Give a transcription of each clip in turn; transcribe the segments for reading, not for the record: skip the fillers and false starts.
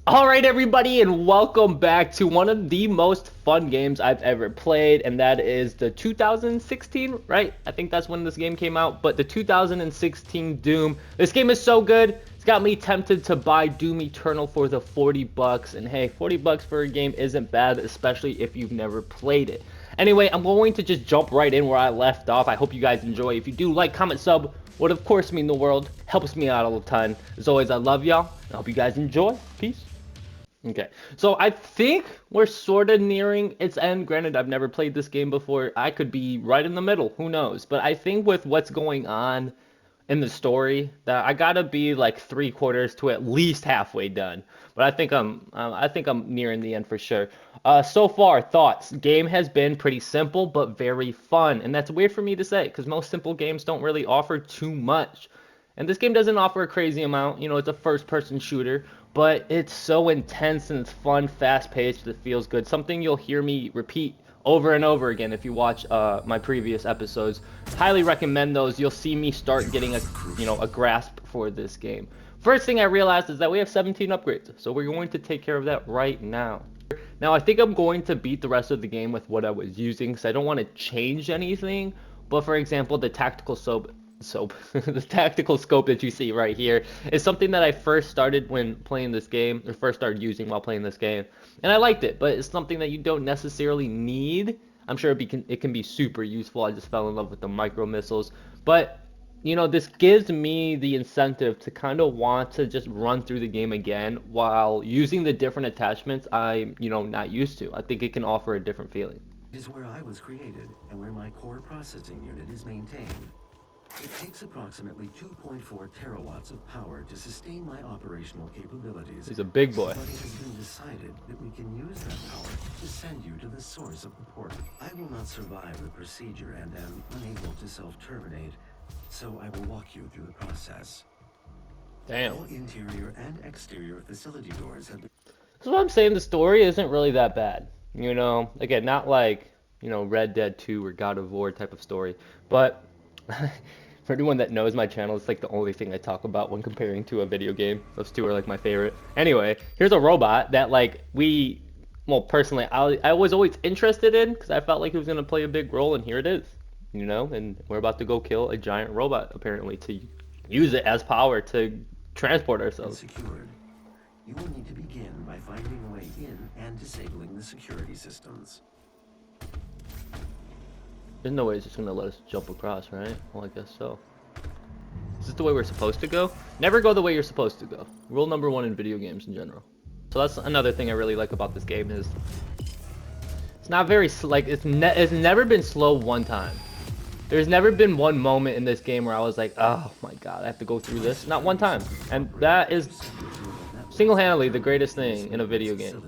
Alright everybody, and welcome back to one of the most fun games I've ever played, and that is the 2016, right? I think that's when this game came out, but the 2016 Doom. This game is so good, it's got me tempted to buy Doom Eternal for the 40 bucks, and hey, 40 bucks for a game isn't bad, especially if you've never played it. Anyway, I'm going to just jump right in where I left off. I hope you guys enjoy. If you do, like, comment, sub, would of course mean the world, helps me out a ton. As always, I love y'all, I hope you guys enjoy. Peace. Okay, so I think we're sort of nearing its end. Granted, I've never played this game before. I could be right in the middle, who knows? But I think with what's going on in the story, that I gotta be like 3/4 to at least halfway done. But I think I'm nearing the end for sure. So far, thoughts. Game has been pretty simple, but very fun, and that's weird for me to say because most simple games don't really offer too much. And this game doesn't offer a crazy amount. You know, it's a first-person shooter, but it's so intense and it's fun, fast-paced, it feels good. Something you'll hear me repeat over and over again if you watch my previous episodes. Highly recommend those. You'll see me start getting a grasp for this game. First thing I realized is that we have 17 upgrades, so we're going to take care of that right now. Now, I think I'm going to beat the rest of the game with what I was using, because I don't want to change anything. But for example, the tactical the tactical scope that you see right here is something that I first started when playing this game, or first started using while playing this game, and I liked it. But it's something that you don't necessarily need. I'm sure it can be super useful. I just fell in love with the micro missiles, but you know, this gives me the incentive to kind of want to just run through the game again while using the different attachments I'm, not used to. I think it can offer a different feeling. Is where I was created and where my core processing unit is maintained. It takes approximately 2.4 terawatts of power to sustain my operational capabilities. He's a big boy. But it has been decided that we can use that power to send you to the source of the portal. I will not survive the procedure and am unable to self-terminate, so I will walk you through the process. Damn. All interior and exterior facility doors have been... So what I'm saying, the story isn't really that bad. You know, again, not like, Red Dead 2 or God of War type of story, but for anyone that knows my channel, it's like the only thing I talk about when comparing to a video game. Those two are like my favorite. Anyway, here's a robot that personally, I was always interested in because I felt like it was going to play a big role, and here it is, and we're about to go kill a giant robot, apparently, to use it as power to transport ourselves. Secured. You will need to begin by finding a way in and disabling the security systems. There's no way it's just gonna let us jump across, right? Well, I guess so. Is this the way we're supposed to go? Never go the way you're supposed to go. Rule number 1 in video games in general. So that's another thing I really like about this game is it's not very it's never been slow one time. There's never been one moment in this game where I was like, oh my god, I have to go through this. Not one time. And that is single-handedly the greatest thing in a video game.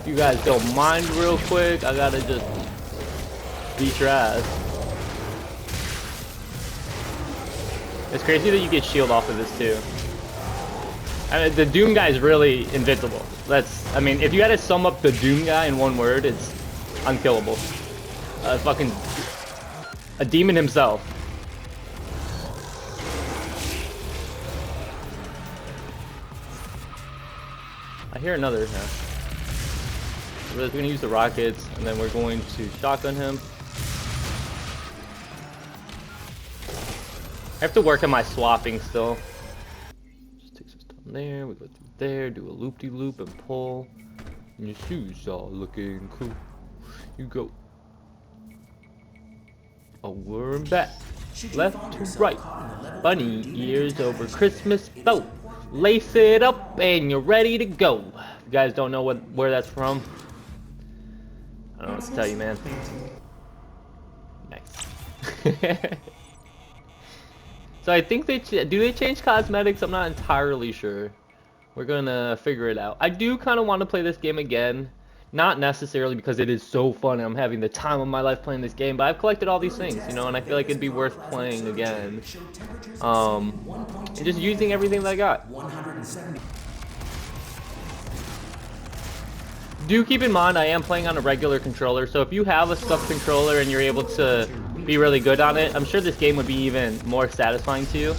If you guys don't mind real quick, I gotta just beat your ass. It's crazy that you get shield off of this too. I mean, the Doom guy is really invincible. I mean, if you had to sum up the Doom guy in one word, it's unkillable. Fucking a demon himself. I hear another now. We're gonna use the rockets, and then we're going to shotgun him. I have to work on my swapping still. Just takes us down there, we go through there, do a loop-de-loop and pull. And your shoes are looking cool. You go over and back, left to right. Bunny ears over Christmas boat. Lace it up and you're ready to go. If you guys don't know where that's from, I don't know what to tell you, man. Nice. So I think do they change cosmetics? I'm not entirely sure. We're gonna figure it out. I do kind of want to play this game again. Not necessarily because it is so fun and I'm having the time of my life playing this game, but I've collected all these things, and I feel like it'd be worth playing again. And just using everything that I got. Do keep in mind I am playing on a regular controller, so if you have a stuck controller and you're able to be really good on it, I'm sure this game would be even more satisfying to you.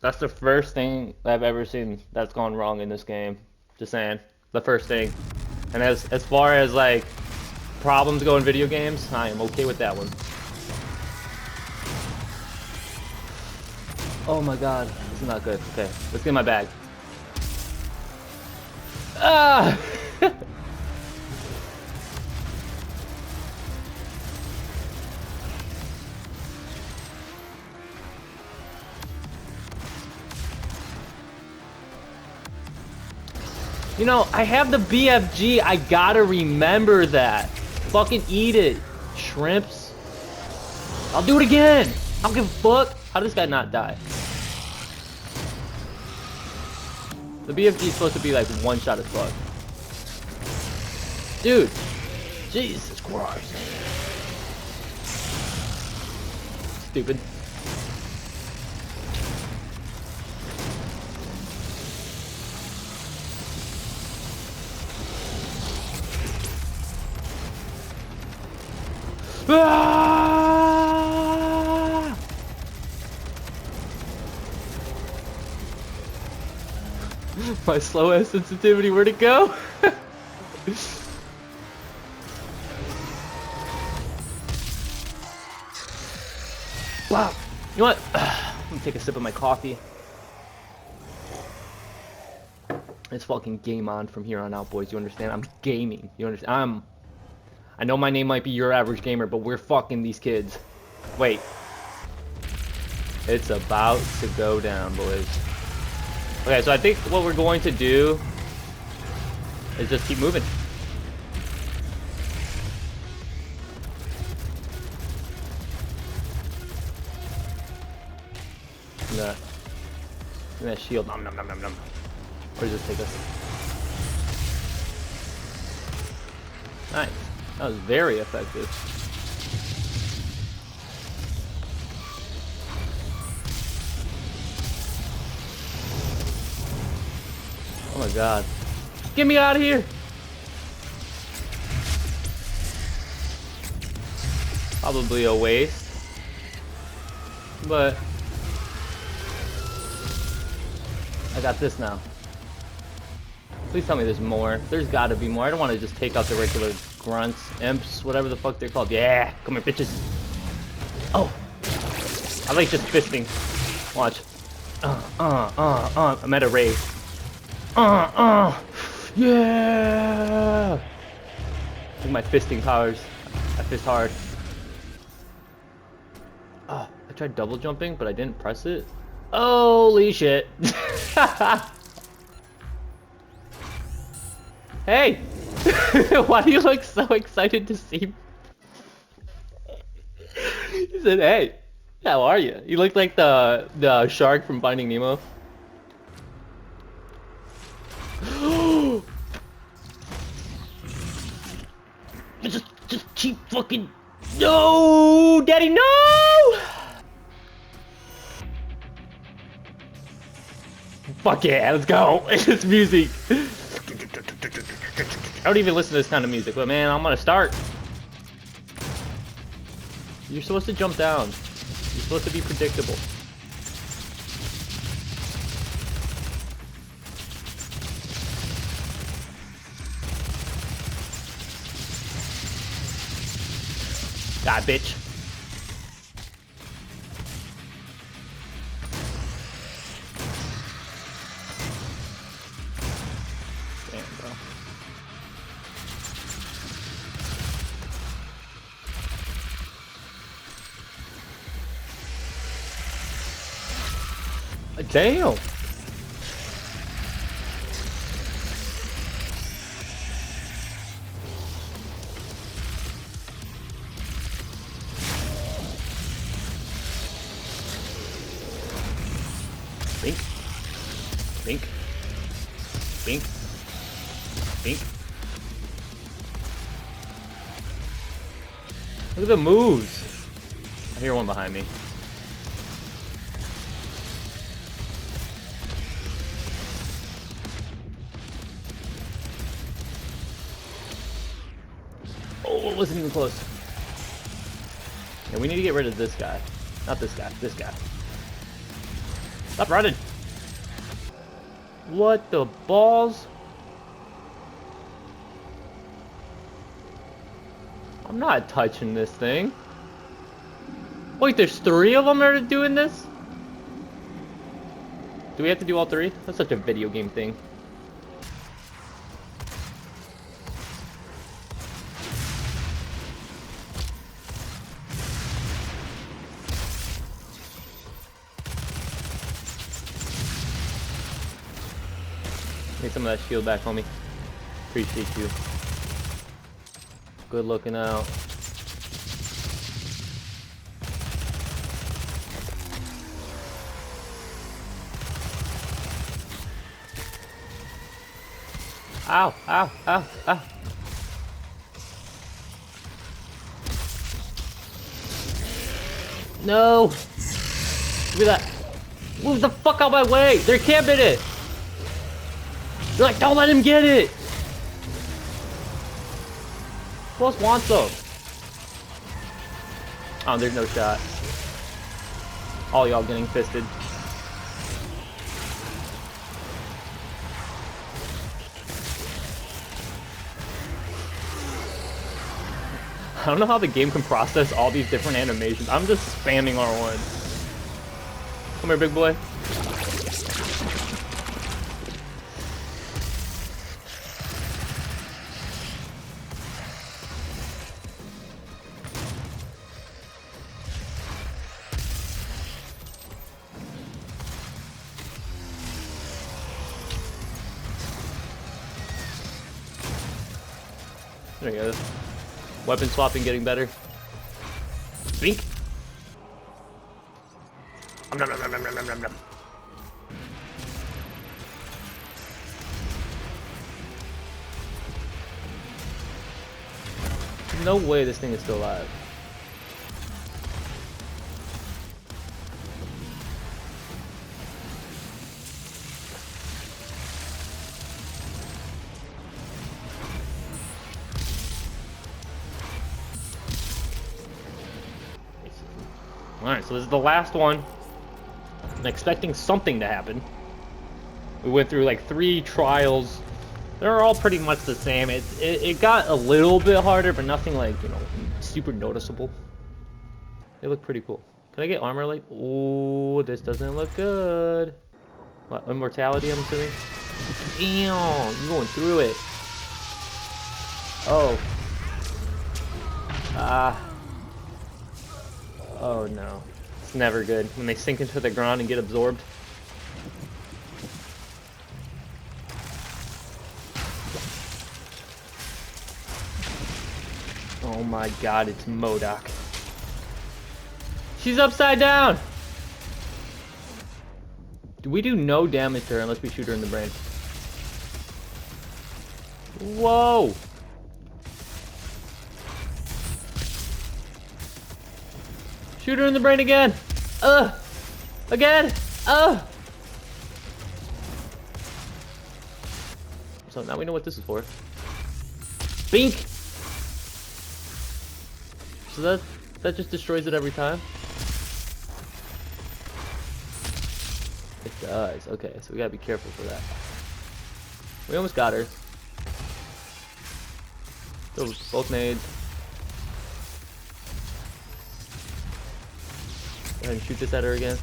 That's the first thing I've ever seen that's gone wrong in this game. Just saying. The first thing. And as far as like problems go in video games, I am okay with that one. Oh my god, this is not good. Okay, let's get my bag. Ah! You know, I have the BFG. I gotta remember that. Fucking eat it, shrimps. I'll do it again. I don't give a fuck. How did this guy not die? The BFG is supposed to be like one shot as fuck. Dude. Jesus Christ. Stupid. Ah! My slow ass sensitivity, where'd it go? Wow. You know what? I'm gonna take a sip of my coffee. It's fucking game on from here on out, boys. You understand? I'm gaming. You understand? I know my name might be Your Average Gamer, but we're fucking these kids. Wait. It's about to go down, boys. Okay, so I think what we're going to do is just keep moving. Give me that shield. Nom nom nom nom nom. Where does this take us? Nice. That was very effective. Oh my god. Get me out of here! Probably a waste. But I got this now. Please tell me there's more. There's gotta be more. I don't want to just take out the regular grunts, imps, whatever the fuck they're called. Yeah! Come here, bitches! Oh! I like just fisting. Watch. I'm at a rave. Yeah! I think my fisting powers. I fist hard. Oh, I tried double jumping, but I didn't press it. Holy shit. Hey! Why do you look so excited to see me? He said, hey, how are you? You look like the shark from Finding Nemo. just keep fucking... No! Daddy, no! Fuck yeah, let's go. It's music. I don't even listen to this kind of music, but man, I'm gonna start. You're supposed to jump down. You're supposed to be predictable. God, bitch. Damn, bro. Damn. Bink. Bink. Bink. Bink. Look at the moves. I hear one behind me. Oh, it wasn't even close. Yeah, we need to get rid of this guy. Not this guy, this guy. Stop running. What the balls? I'm not touching this thing. Wait, there's 3 of them that are doing this? Do we have to do all 3? That's such a video game thing. Need some of that shield back, homie. Appreciate you. Good looking out. Ow, ow, ow, ow. No! Give me that. Move the fuck out my way! They're camping it! They're like, don't let him get it! Who else wants them? Oh, there's no shot. All y'all getting fisted. I don't know how the game can process all these different animations. I'm just spamming R1. Come here, big boy. There he goes. Weapon swapping getting better. Bink. Nom, nom, nom, nom, nom, nom, nom. No way this thing is still alive. Alright, so this is the last one. I'm expecting something to happen. We went through like 3 trials. They're all pretty much the same. It got a little bit harder, but nothing like, you know, super noticeable. They look pretty cool. Can I get armor like? Oh, this doesn't look good. What, immortality, I'm assuming? Damn, you're going through it. Oh. Ah. Oh no. It's never good when they sink into the ground and get absorbed. Oh my god, it's MODOK. She's upside down! We do no damage to her unless we shoot her in the brain. Whoa! Shoot her in the brain again! Again! So now we know what this is for. Bink! So that just destroys it every time? It does. Okay, so we gotta be careful for that. We almost got her. Those both nades. Go ahead and shoot this at her again.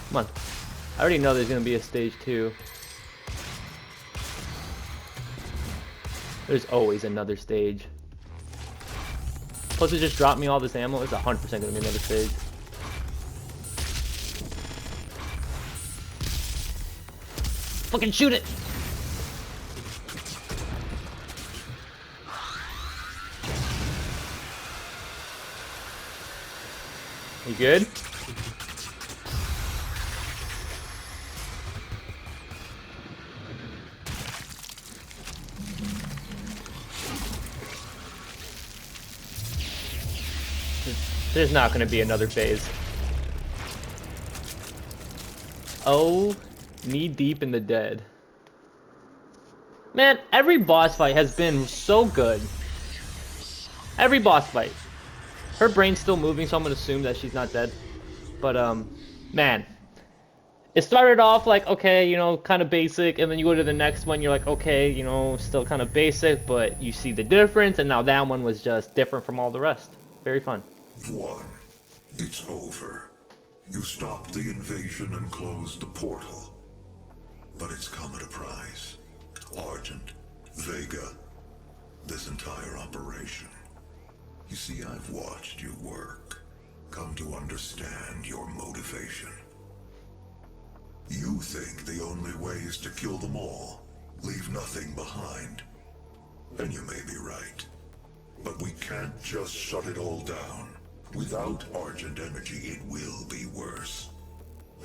Come on. I already know there's gonna be a stage 2. There's always another stage. Plus it just dropped me all this ammo. It's 100% gonna be another stage. Fucking shoot it! You good? There's not going to be another phase. Oh, knee deep in the dead. Man, every boss fight has been so good. Every boss fight. Her brain's still moving, so I'm going to assume that she's not dead. But, man. It started off like, okay, you know, kind of basic, and then you go to the next one, you're like, okay, you know, still kind of basic, but you see the difference, and now that one was just different from all the rest. Very fun. One. It's over. You stopped the invasion and closed the portal. But it's come at a price. Argent, Vega, this entire operation. You see, I've watched you work, come to understand your motivation. You think the only way is to kill them all, leave nothing behind. And you may be right. But we can't just shut it all down. Without Argent energy, it will be worse.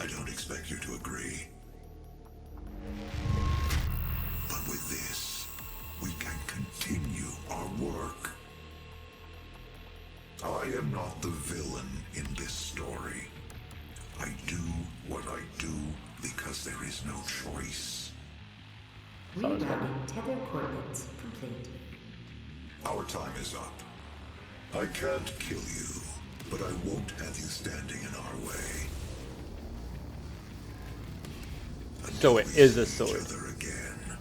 I don't expect you to agree. But with this, we can continue our work. I am not the villain in this story. I do what I do because there is no choice. Rerouting tether coordinates complete. Our time is up. I can't kill you, but I won't have you standing in our way. So it is a sword. Again.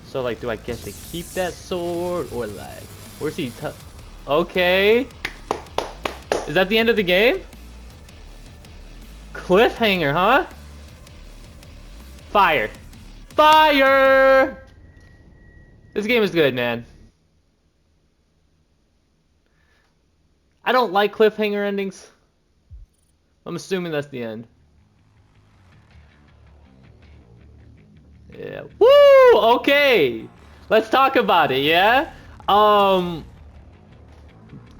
So, like, do I get to keep that sword, or like, where's he? Okay. Is that the end of the game? Cliffhanger, huh? Fire. Fire! This game is good, man. I don't like cliffhanger endings. I'm assuming that's the end. Yeah. Woo! Okay. Let's talk about it, yeah?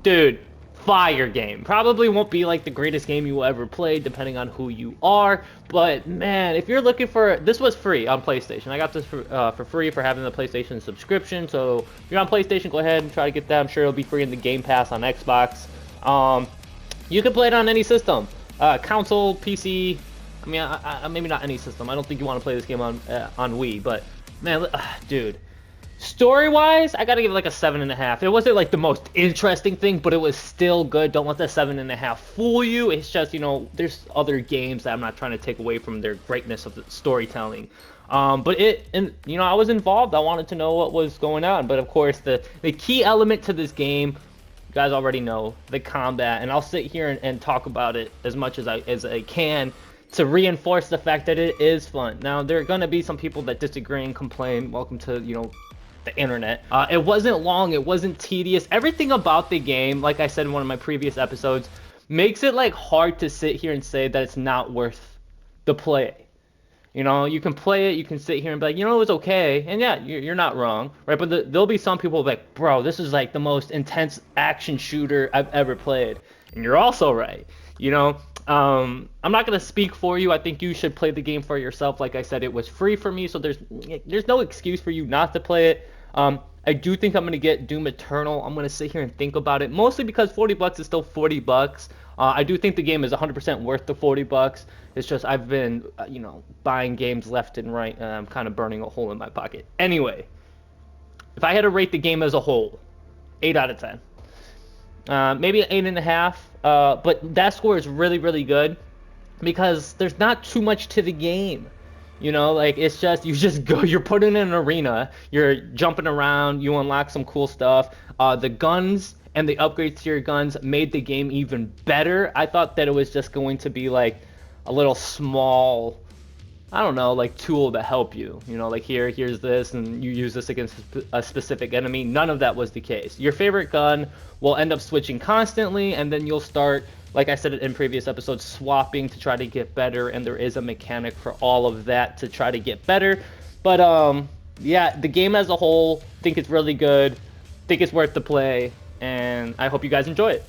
Dude, fire game. Probably won't be like the greatest game you will ever play, depending on who you are. But man, if you're looking for, this was free on PlayStation. I got this for free for having the PlayStation subscription. So if you're on PlayStation, go ahead and try to get that. I'm sure it'll be free in the Game Pass on Xbox. You can play it on any system, console, PC. I mean, maybe not any system. I don't think you want to play this game on Wii. But man, dude. Story-wise, I gotta give it like a 7.5. It wasn't like the most interesting thing, but it was still good. Don't let that 7.5 fool you. It's just, you know, there's other games that I'm not trying to take away from their greatness of the storytelling. But you know, I was involved. I wanted to know what was going on. But of course, the key element to this game, you guys already know, the combat. And I'll sit here and talk about it as much as I can to reinforce the fact that it is fun. Now, there are gonna be some people that disagree and complain. Welcome to, you know, the internet. It wasn't long, it wasn't tedious. Everything about the game, like I said in one of my previous episodes, makes it like hard to sit here and say that it's not worth the play. You know, you can play it, you can sit here and be like, you know, it was okay, and yeah, you're not wrong, right? But there'll be some people like, bro, this is like the most intense action shooter I've ever played, and you're also right. You know, I'm not gonna speak for you. I think you should play the game for yourself. Like I said, it was free for me, so there's no excuse for you not to play it. I do think I'm gonna get Doom Eternal. I'm gonna sit here and think about it, mostly because $40 is still $40. I do think the game is 100% worth the $40. It's just I've been, you know, buying games left and right, and I'm kind of burning a hole in my pocket. Anyway, if I had to rate the game as a whole, 8 out of 10. Maybe an 8.5. But that score is really, really good because there's not too much to the game. You know, like, it's just, you just go, you're put in an arena, you're jumping around, you unlock some cool stuff. The guns and the upgrades to your guns made the game even better. I thought that it was just going to be like a little small, I don't know, like tool to help you. You know, like here's this, and you use this against a specific enemy. None of that was the case. Your favorite gun will end up switching constantly, and then you'll start, like I said in previous episodes, swapping to try to get better, and there is a mechanic for all of that to try to get better. But yeah, the game as a whole, think it's really good, think it's worth the play, and I hope you guys enjoy it.